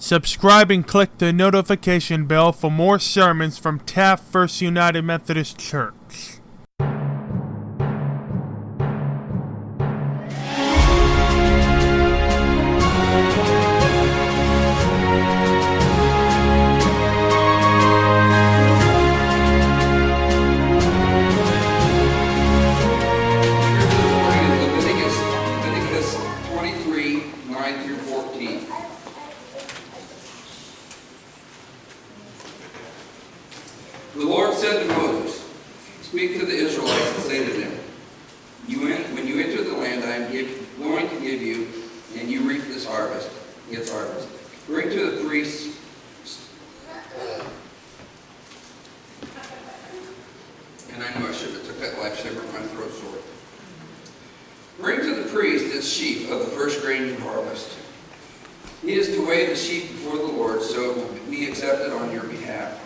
Subscribe and click the notification bell for more sermons from Taft First United Methodist Church. Leviticus 23, 9 through 14. The Lord said to Moses, "Speak to the Israelites and say to them, when you enter the land I am going to give you, and you reap its harvest, bring to the priests and I knew I should have took that lifesaver, my throat sore. Bring to the priest its sheaf of the first grain you harvest. He is to wave the sheaf before the Lord, so it will be accepted on your behalf.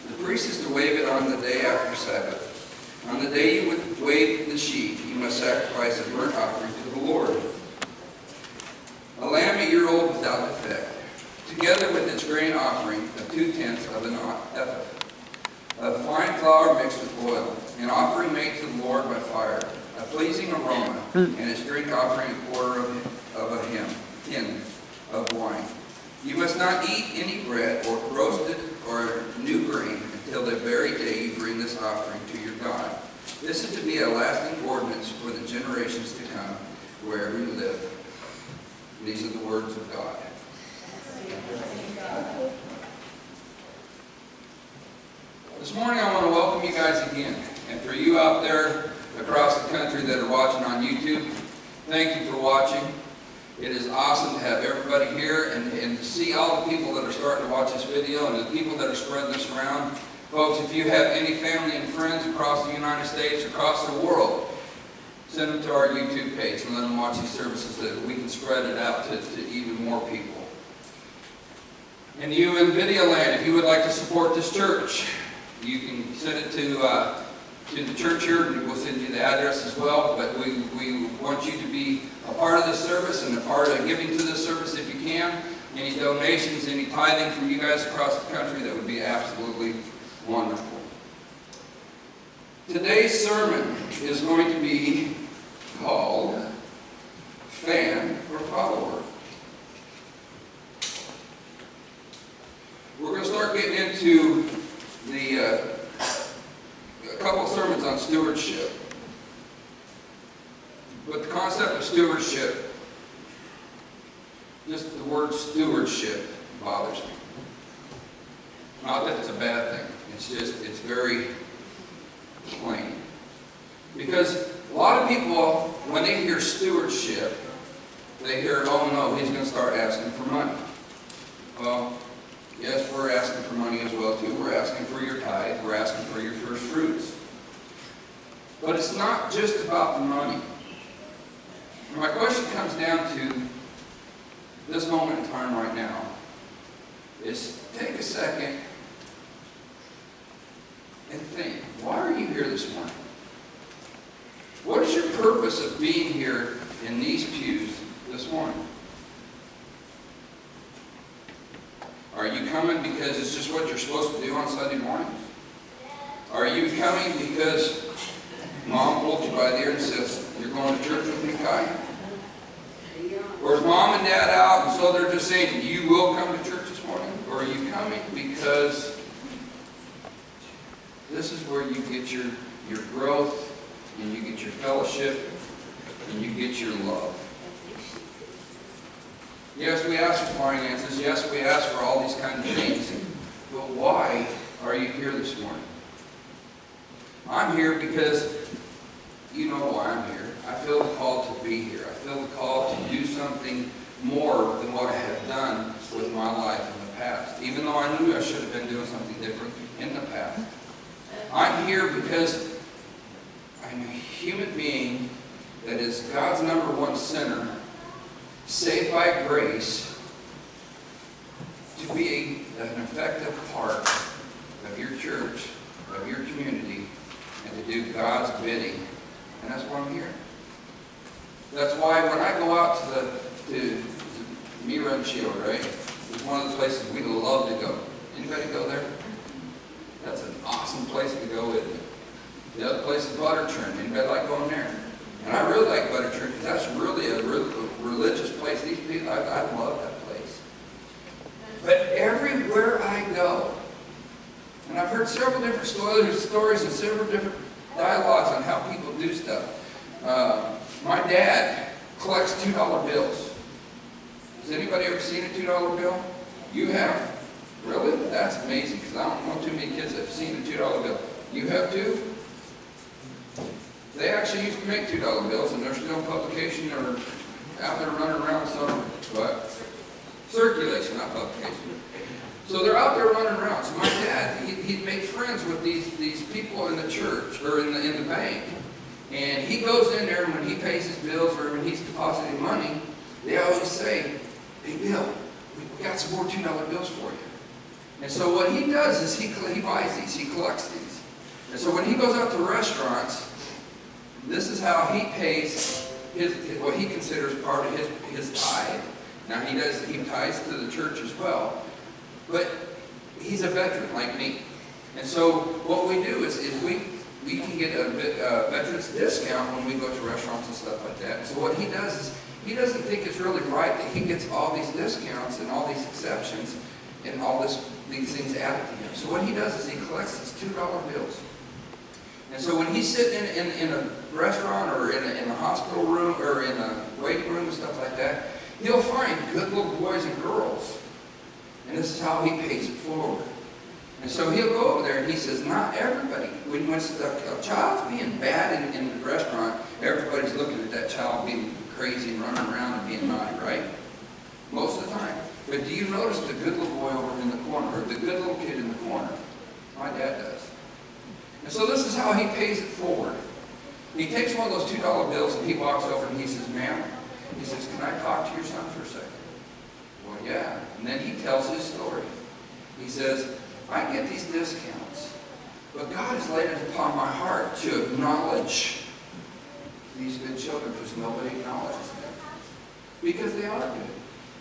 The priest is to wave it on the day after Sabbath. On the day you would wave the sheaf, you must sacrifice a burnt offering to the Lord. A lamb a year old without defect, together with its grain offering of 2/10 of an ephah of fine flour mixed with oil, an offering made to the Lord by fire, a pleasing aroma, and its drink offering a quarter of a hin of wine. You must not eat any bread or roasted or new grain until the very day you bring this offering to your God. This is to be a lasting ordinance for the generations to come, wherever you live." These are the words of God. This morning I want to welcome you guys again. And for you out there across the country that are watching on YouTube, thank you for watching. It is awesome to have everybody here and to see all the people that are starting to watch this video and the people that are spreading this around. Folks, if you have any family and friends across the United States, across the world, send them to our YouTube page and let them watch these services so that we can spread it out to even more people. And you in video land, if you would like to support this church, you can send it to the church here, and we'll send you the address as well. But we want you to be a part of this service and a part of giving to this service if you can. Any donations, any tithing from you guys across the country, that would be absolutely wonderful. Today's sermon is going to be called Fan or Follower. We're going to start getting into a couple of sermons on stewardship. But the concept of stewardship, just the word stewardship, bothers me. Not that it's a bad thing. It's very plain. Because a lot of people, when they hear stewardship, they hear, oh no, he's going to start asking for money. Well, yes, we're asking for money as well too. We're asking for your tithe. We're asking for your first fruits. But it's not just about the money. And my question comes down to this moment in time right now is take a second and think, why are you here this morning? What is your purpose of being here in these pews this morning? Are you coming because it's just what you're supposed to do on Sunday mornings? Are you coming because Mom pulled you by the ear and says, "You're going to church with me, Kai"? Or is Mom and Dad out and so they're just saying, "You will come to church this morning"? Or are you coming because this is where you get your growth, and you get your fellowship, and you get your love? Yes, we ask for finances. Yes, we ask for all these kind of things. But why are you here this morning? I'm here because you know why I'm here. I feel the call to be here. I feel the call to do something more than what I have done with my life in the past. Even though I knew I should have been doing something different in the past. I'm here because I'm a human being that is God's number one sinner, saved by grace, to be an effective part of your church, of your community, and to do God's bidding. And that's why I'm here. That's why when I go out to Me Run Shield, right? It's one of places we love to go. Anybody go there? That's an awesome place to go, isn't it? The other place is Buttertrin. Anybody like going there? And I really like Buttertrin because that's really a religious place. These people, I love that place. But everywhere I go, and I've heard several different stories and several different dialogues on how people do stuff. My dad collects $2 bills. Has anybody ever seen a $2 bill? You have? Really? That's amazing, because I don't know too many kids that have seen a $2 bill. You have too? They actually used to make $2 bills, and they're still in publication or out there running around somewhere. But circulation, not publication. So they're out there running around. So my dad, he'd made friends with these people in the church or in the bank. And he goes in there, and when he pays his bills or when he's depositing money, they always say, "Hey, Bill, we got some more $2 bills for you." And so what he does is he buys these, he collects these. And so when he goes out to restaurants, this is how he pays what he considers part of his tithe. Now he tithes to the church as well, but he's a veteran like me. And so what we do is we can get a veteran's discount when we go to restaurants and stuff like that. So what he does is he doesn't think it's really right that he gets all these discounts and all these exceptions and all these things added to him. So what he does is he collects these $2 bills. And so when he's sitting in a restaurant or in a hospital room or in a waiting room and stuff like that, he'll find good little boys and girls. And this is how he pays it forward. And so he'll go over there and he says, not everybody. When a child's being bad in the restaurant, everybody's looking at that child being crazy and running around and being naughty, right? Most of the time. But do you notice the good little boy over in the corner, or the good little kid in the corner? My dad does. And so this is how he pays it forward. He takes one of those $2 bills and he walks over and he says, "Ma'am," he says, "can I talk to your son for a second?" Well, yeah. And then he tells his story. He says, "I get these discounts, but God has laid it upon my heart to acknowledge these good children because nobody acknowledges them. Because they are good."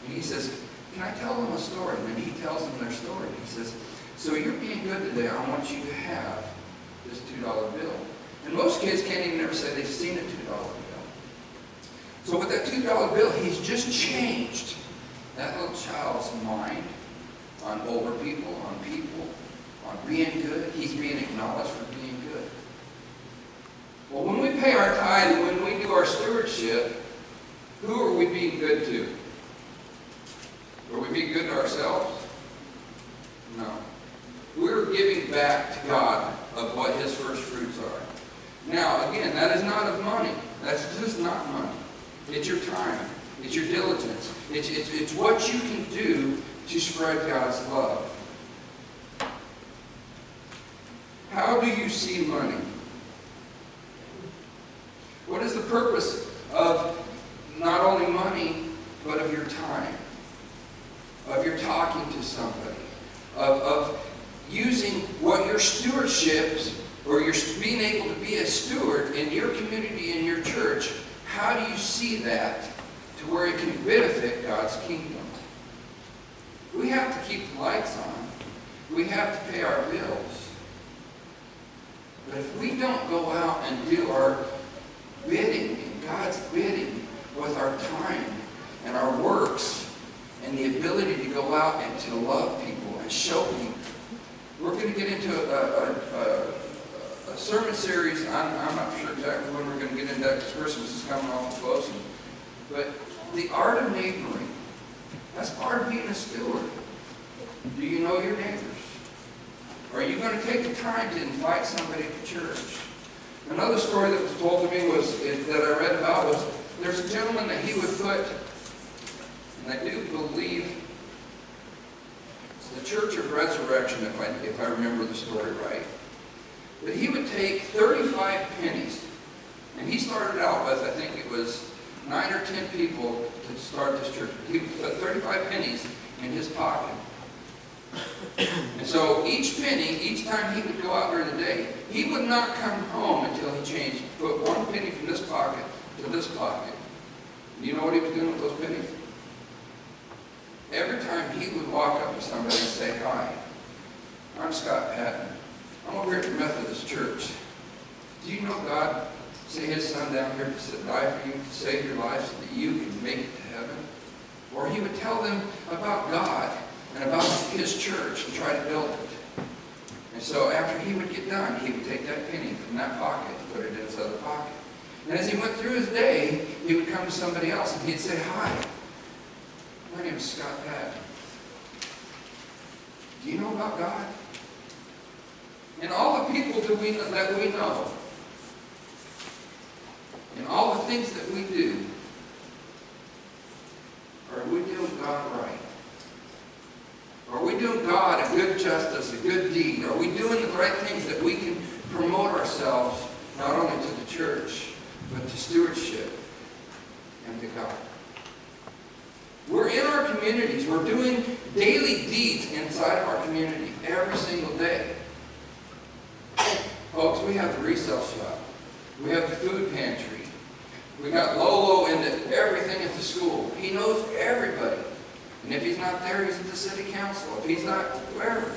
And he says, "Can I tell them a story?" And then he tells them their story. He says, "So you're being good today. I want you to have this $2 bill." And most kids can't even ever say they've seen a $2 bill. So with that $2 bill, he's just changed that little child's mind on older people, on being good. He's being acknowledged for being good. Well, when we pay our tithe and when we do our stewardship, who are we being good to? Are we being good to ourselves? No. We're giving back to God of what His first fruits are. Now, again, that is not of money. That's just not money. It's your time. It's your diligence. It's what you can do to spread God's love. How do you see money? What is the purpose of not only money, but of your time? Of your talking to somebody? Of using what your stewardship, or your being able to be a steward in your community, in your church, how do you see that to where it can benefit God's kingdom? We have to keep the lights on. We have to pay our bills. But if we don't go out and do our bidding, and God's bidding, with our time and our works, and the ability to go out and to love people and show people, we're going to get into a sermon series. I'm not sure exactly when we're going to get into that because Christmas is coming off close. But the art of neighboring, that's part of being a steward. Do you know your neighbors? Are you going to take the time to invite somebody to church? Another story that was told to me that I read about was there's a gentleman that he would put, and I do believe it's the Church of Resurrection, if I remember the story right. But he would take 35 pennies, and he started out with, I think it was 9 or 10 people to start this church. He would put 35 pennies in his pocket. And so each penny, each time he would go out during the day, he would not come home until he changed. Put one penny from this pocket to this pocket. Do you know what he was doing with those pennies? every time he would walk up to somebody and say, "Hi, I'm Scott Patton. I'm over here at the Methodist Church. Do you know God sent his son down here to die for you, to save your life so that you can make it to heaven?" Or he would tell them about God and about his church and try to build it. And so after he would get done, he would take that penny from that pocket and put it in his other pocket. And as he went through his day, he would come to somebody else and he'd say, "Hi, my name is Scott Patton. Do you know about God?" And all the people that we know, and all the things that we do, are we doing God right? Are we doing God a good justice, a good deed? Are we doing the right things that we can promote ourselves not only to the church, but to stewardship and to God? We're in our communities. We're doing daily deeds inside of our community every single day. Folks, we have the resale shop. We have the food pantry. We got Lolo into everything at the school. He knows everybody. And if he's not there, he's at the city council. If he's not, wherever.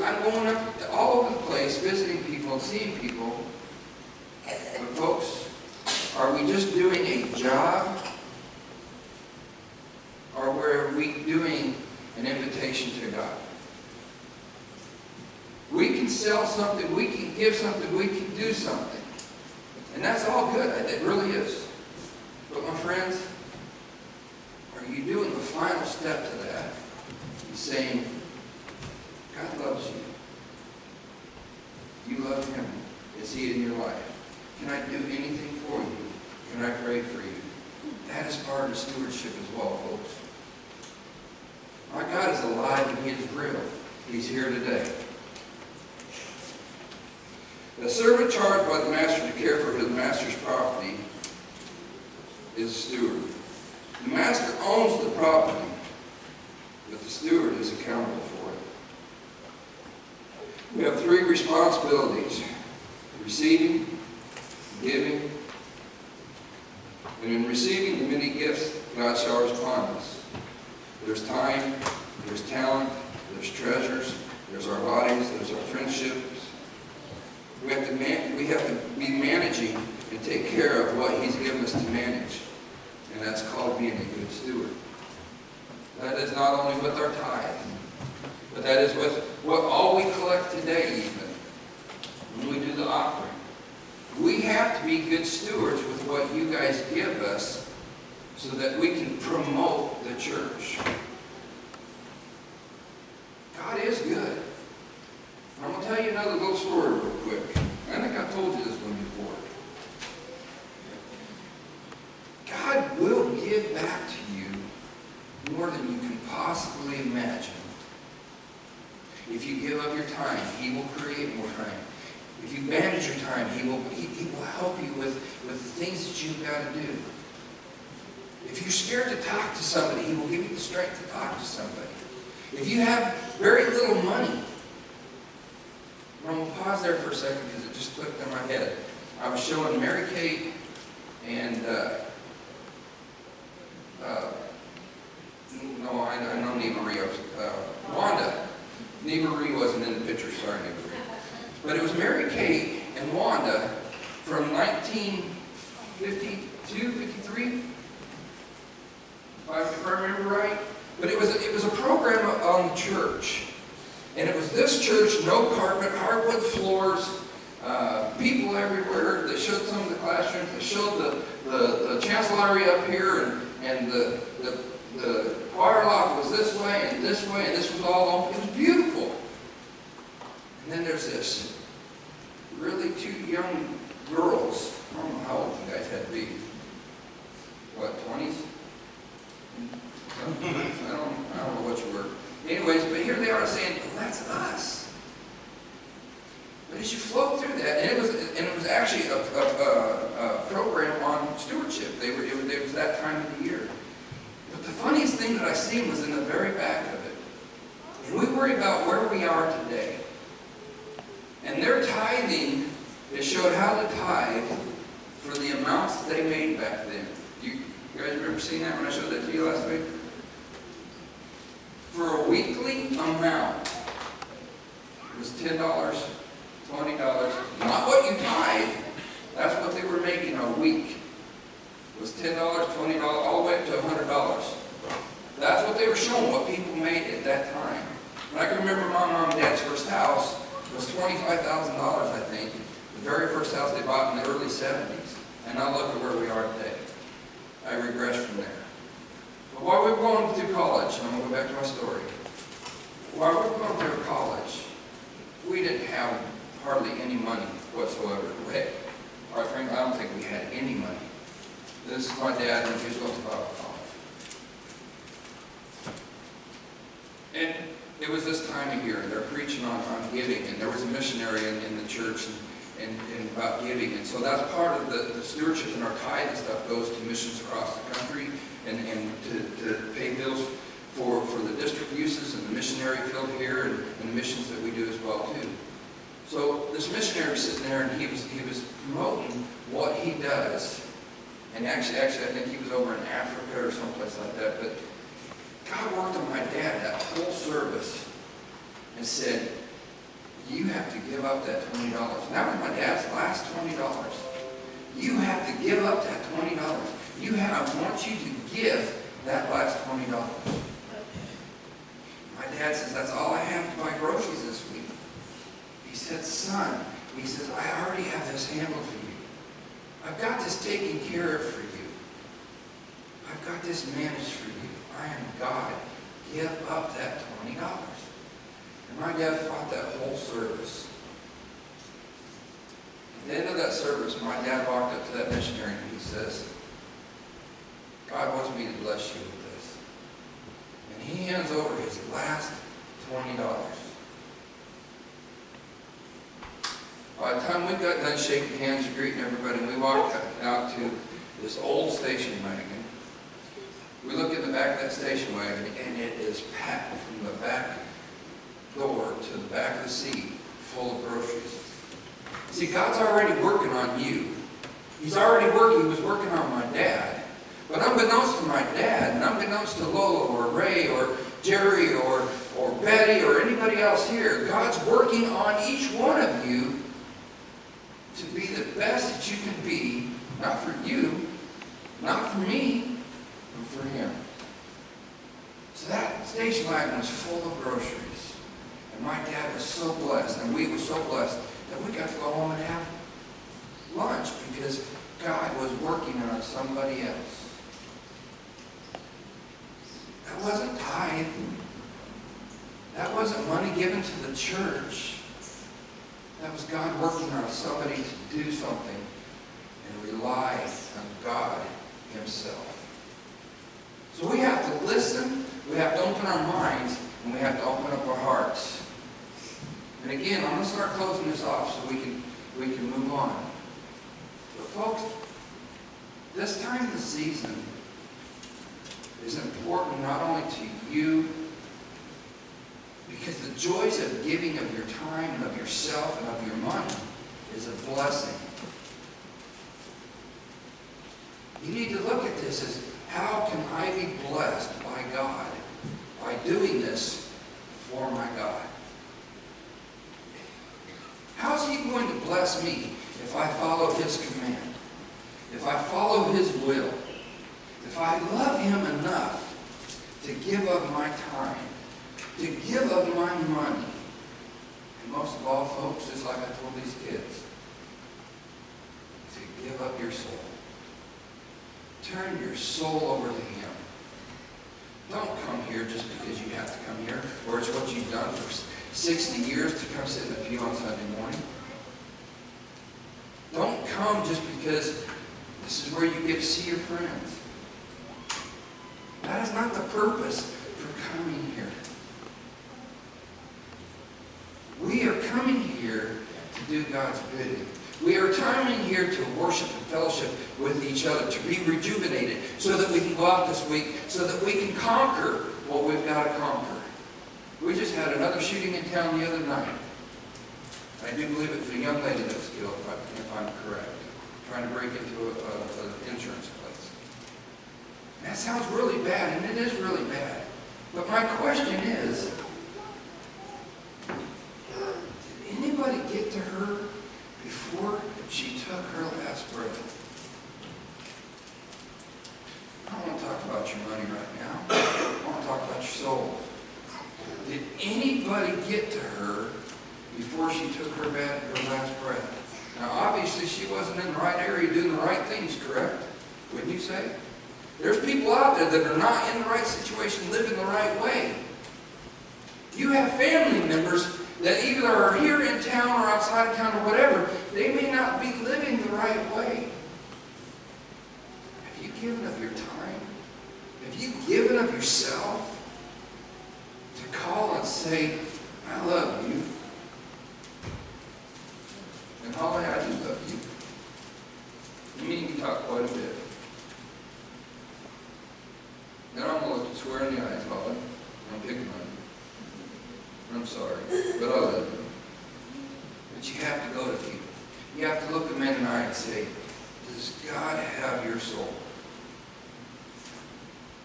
I'm going up all over the place, visiting people and seeing people. But folks, are we just doing a job? Or are we doing an invitation to God? We can sell something, we can give something, we can do something. And that's all good, it really is. But my friends, are you doing the final step to that? And saying, God loves you. You love him. Is he in your life? Can I do anything for you? Can I pray for you? That is part of stewardship as well, folks. Our God is alive and he is real. He's here today. The servant charged by the master to care for his master's property is a steward. The master owns the property, but the steward is accountable for it. We have three responsibilities: receiving, giving, and in receiving the many gifts God showers upon us. There's time, there's talent, there's treasures, there's our bodies, there's our friendships. We have to be managing and take care of what he's given us to manage. And that's called being a good steward. That is not only with our tithe, but that is with what all we collect today even, when we do the offering. We have to be good stewards with what you guys give us so that we can promote the church. God is good. I'm going to tell you another little story real quick. I think I've told you this one before. God will give back to you more than you can possibly imagine. If you give up your time, he will create more time. If you manage your time, he will help you with the things that you've got to do. If you're scared to talk to somebody, he will give you the strength to talk to somebody. If you have very little money, I'm going to pause there for a second because it just clicked in my head. I was showing Mary Kate and no, I know Neva Marie. Wanda. Neva Marie wasn't in the picture, sorry, Neva Marie. But it was Mary Kate and Wanda from 1952, 53, if I remember right. But it was a program on the church. And it was this church, no carpet, hardwood floors, people everywhere. They showed some of the classrooms. They showed the chancellery up here, and the choir loft was this way, and this was all open. It was beautiful. And then there's this really two young girls. I don't know how old you guys had to be. What, 20s? I don't know what you were. Anyways, but here they are saying, well, that's us. But as you flow through that, and it was actually a program on stewardship. It was that time of the year. But the funniest thing that I seen was in the very back of it. And we worry about where we are today. And their tithing, it showed how to tithe for the amounts that they made back then. You guys remember seeing that when I showed that to you last week? weekly amount was $10, $20, not what you tithe. That's what they were making a week. It was $10, $20, all the way up to $100. That's what they were showing, what people made at that time. And I can remember my mom and dad's first house was $25,000, I think. The very first house they bought in the early 70s. And now look at where we are today. I regressed from there. But while we were going through college, and I'm going to go back to my story. While we were going through college, we didn't have hardly any money whatsoever. Quite frankly, I don't think we had any money. This is my dad, and he was going to Bible college. And it was this time of year, and they're preaching on giving, and there was a missionary in the church and about giving. And so that's part of the stewardship, and our tithe and stuff goes to missions across the country and to pay bills for the district uses and the missionary field here and the missions that we do as well too. So this missionary was sitting there, and he was promoting what he does. And actually, I think he was over in Africa or someplace like that. But God worked on my dad that whole service and said, you have to give up that $20. And that was my dad's last $20. You have to give up that $20. I want you to give that last $20. My dad says, that's all I have to buy groceries this week. He said, son, he says, I already have this handled for you. I've got this taken care of for you. I've got this managed for you. I am God. Give up that $20. And my dad fought that whole service. At the end of that service, my dad walked up to that missionary and he says, God wants me to bless you with this. And he hands over his last $20. By the time we got done shaking hands and greeting everybody, and we walked out to this old station wagon, we look in the back of that station wagon, and it is packed from the back door to the back of the seat, full of groceries. See, God's already working on you. He's already working. He was working on my dad. But unbeknownst to my dad, and unbeknownst to Lola or Ray or Jerry or Betty or anybody else here, God's working on each one of you to be the best that you can be, not for you, not for me, but for Him. So that station wagon was full of groceries. And my dad was so blessed, and we were so blessed, that we got to go home and have lunch because God was working on somebody else. That wasn't tithe. That wasn't money given to the church. That was God working on somebody to do something and rely on God Himself. So we have to listen, we have to open our minds, and we have to open up our hearts. And again, I'm going to start closing this off so we can move on. But folks, this time of the season is important not only to you, because the joys of giving of your time and of yourself and of your money is a blessing. You need to look at this as, how can I be blessed by God by doing this for my God? How's He going to bless me if I follow His command? If I follow His will? If I love Him enough to give up my time, to give up my money, and most of all, folks, just like I told these kids, to give up your soul. Turn your soul over to Him. Don't come here just because you have to come here, or it's what you've done for 60 years to come sit in the pew on Sunday morning. Don't come just because this is where you get to see your friends. That is not the purpose for coming here. We are coming here to do God's bidding. We are coming here to worship and fellowship with each other, to be rejuvenated, so that we can go out this week, so that we can conquer what we've got to conquer. We just had another shooting in town the other night. I do believe it was a young lady that was killed, if I'm correct, trying to break into an insurance place. And that sounds really bad, and it is really bad. But my question is, did anybody get to her before she took her last breath? I don't want to talk about your money right now. I want to talk about your soul. Did anybody get to her before she took her last breath? Now, obviously, she wasn't in the right area doing the right things, correct? Wouldn't you say? There's people out there that are not in the right situation, living the right way. You have family members that either are here in town or outside of town or whatever. They may not be living the right way. Have you given of your time? Have you given of yourself to call and say, I love you? And Holly, I do love you. Me and you talk quite a bit. And I'm going to look you square in the eyes, Holly. I'm picking on you. I'm sorry, but I love you. But you have to go to people. You have to look them in the eye and say, does God have your soul?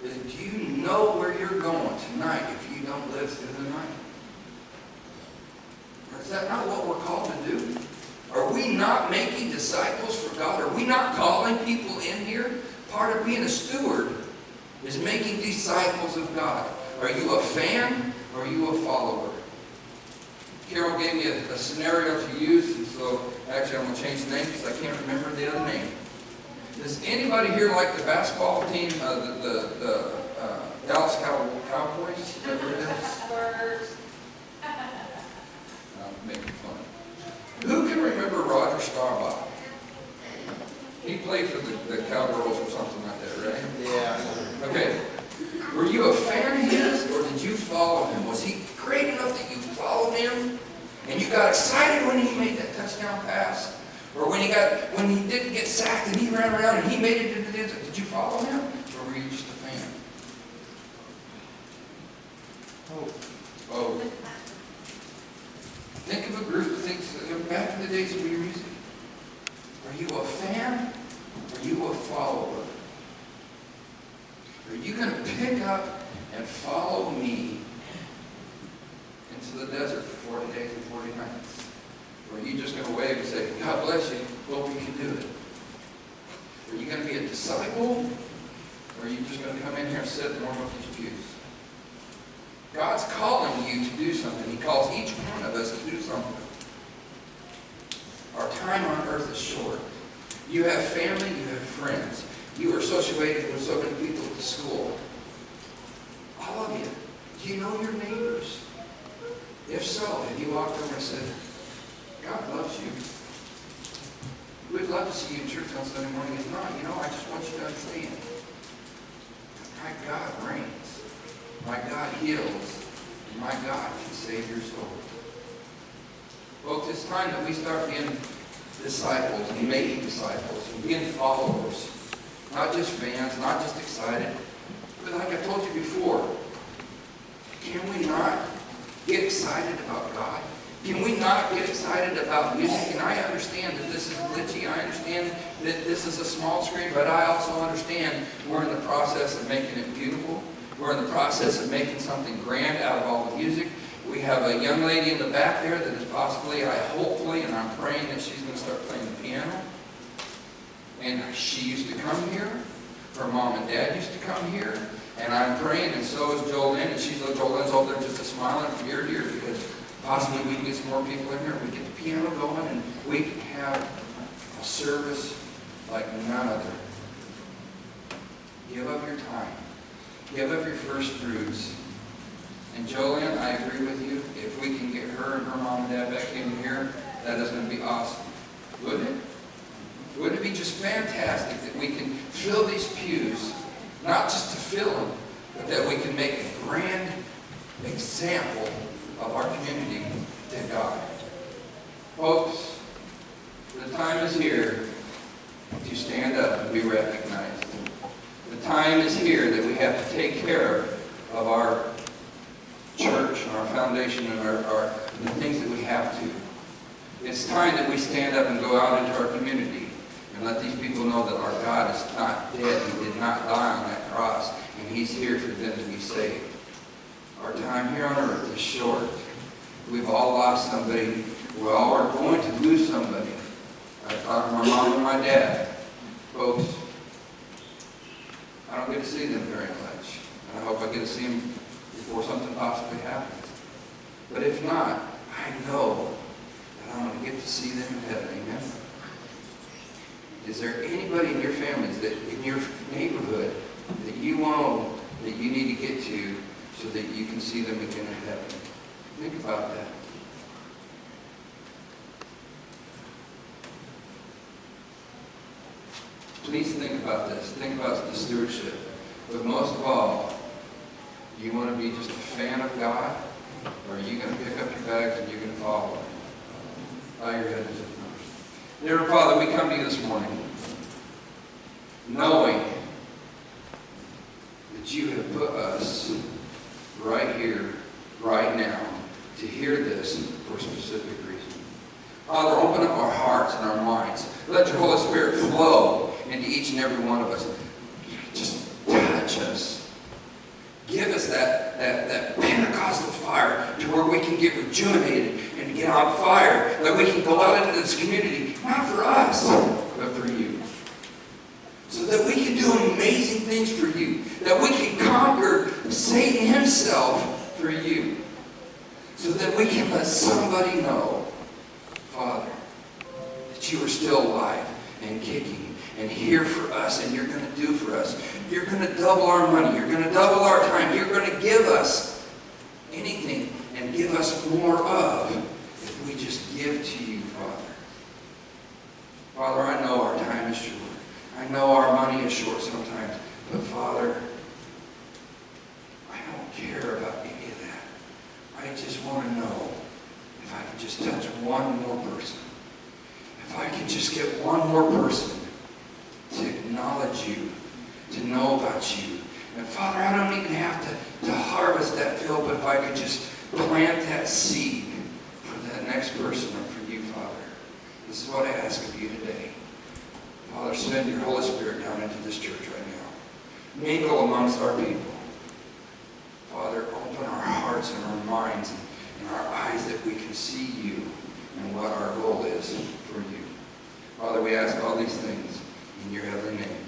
Do you know where you're going tonight if you don't live through the night? Or is that not what we're called to do? Are we not making disciples for God? Are we not calling people in here? Part of being a steward is making disciples of God. Are you a fan or are you a follower? Carol gave me a scenario to use, and so actually I'm going to change the name because I can't remember the other name. Does anybody here like the basketball team, the Dallas Cowboys? I'm making fun. Who can remember Roger Staubach? He played for the Cowgirls or something like that, right? Yeah. Okay. Were you a fan of his, or did you follow him? Was he great enough that you followed him, and you got excited when he made that touchdown pass, or when he didn't get sacked and he ran around and he made it into the end zone? Did you follow him, or were you just a fan? Oh. Think of a group of things back in the days of your music. Are you a fan? Or are you a follower? Are you going to pick up and follow me into the desert for 40 days and 40 nights? Or are you just going to wave and say, God bless you, hope you can do it? Are you going to be a disciple? Or are you just going to come in here and sit and warm up these pews? God's calling you to do something. He calls each one of us to do something. Our time on earth is short. You have family, you have friends. You are associated with so many people at the school. All of you. Do you know your neighbors? If so, have you walked over and said, God loves you. We'd love to see you in church on Sunday morning. If not, I just want you to understand. My God reigns. My God heals. And my God can save your soul. Folks, it's time that we start being disciples and making disciples and being followers. Not just fans, not just excited. But like I told you before, can we not get excited about God? Can we not get excited about music? And I understand that this is glitchy. I understand that this is a small screen, but I also understand we're in the process of making it beautiful. We're in the process of making something grand out of all the music. We have a young lady in the back there that is possibly, hopefully, and I'm praying that she's going to start playing the piano. And she used to come here. Her mom and dad used to come here. And I'm praying, and so is Jolene. And Jolene's over there just smiling from ear to ear because possibly we can get some more people in here. We get the piano going, and we can have a service like none other. Give up your time. Give up your first fruits. And Jolene, I agree with you. If we can get her and her mom and dad back in here, that is going to be awesome. Wouldn't it? Wouldn't it be just fantastic that we can fill these pews, not just to fill them, but that we can make a grand example of our community to God? Folks, the time is here to stand up and be recognized. The time is here that we have to take care of our church and our foundation and the things that we have to. It's time that we stand up and go out into our community and let these people know that our God is not dead. He did not die on that cross, and He's here for them to be saved. our time here on earth is short. We've all lost somebody. We all are going to lose somebody. I talked to my mom and my dad. Folks, I don't get to see them very much. And I hope I get to see them before something possibly happens. But if not, I know that I'm going to get to see them in heaven. Amen? Is there anybody in your families, that in your neighborhood, that you know that you need to get to so that you can see them again in heaven? Think about that. Please think about this. Think about the stewardship. But most of all, you want to be just a fan of God, or are you going to pick up your bags and you're going to follow Him? Bow your heads. Dear Father, we come to you this morning knowing that you have put us right here, right now, to hear this for a specific reason. Father, open up our hearts and our minds. Let your Holy Spirit flow into each and every one of us. Just touch us. Give us that Pentecostal fire to where we can get rejuvenated and get on fire, that we can go out into this community, not for us, but for you. So that we can do amazing things for you. That we can conquer Satan himself for you. So that we can let somebody know, Father, that you are still alive and kicking and here for us, and you're going to do for us. You're going to double our money. You're going to double our time. You're going to give us anything and give us more of if we just give to you, Father. Father, I know our time is short. I know our money is short sometimes. But Father, I don't care about any of that. I just want to know if I can just touch one more person. If I can just get one more person to acknowledge you, to know about you. And Father, I don't even have to harvest that field, but if I could just plant that seed for that next person or for you, Father. This is what I ask of you today. Father, send your Holy Spirit down into this church right now. Mingle amongst our people. Father, open our hearts and our minds and our eyes that we can see you and what our goal is for you. Father, we ask all these things in your heavenly name.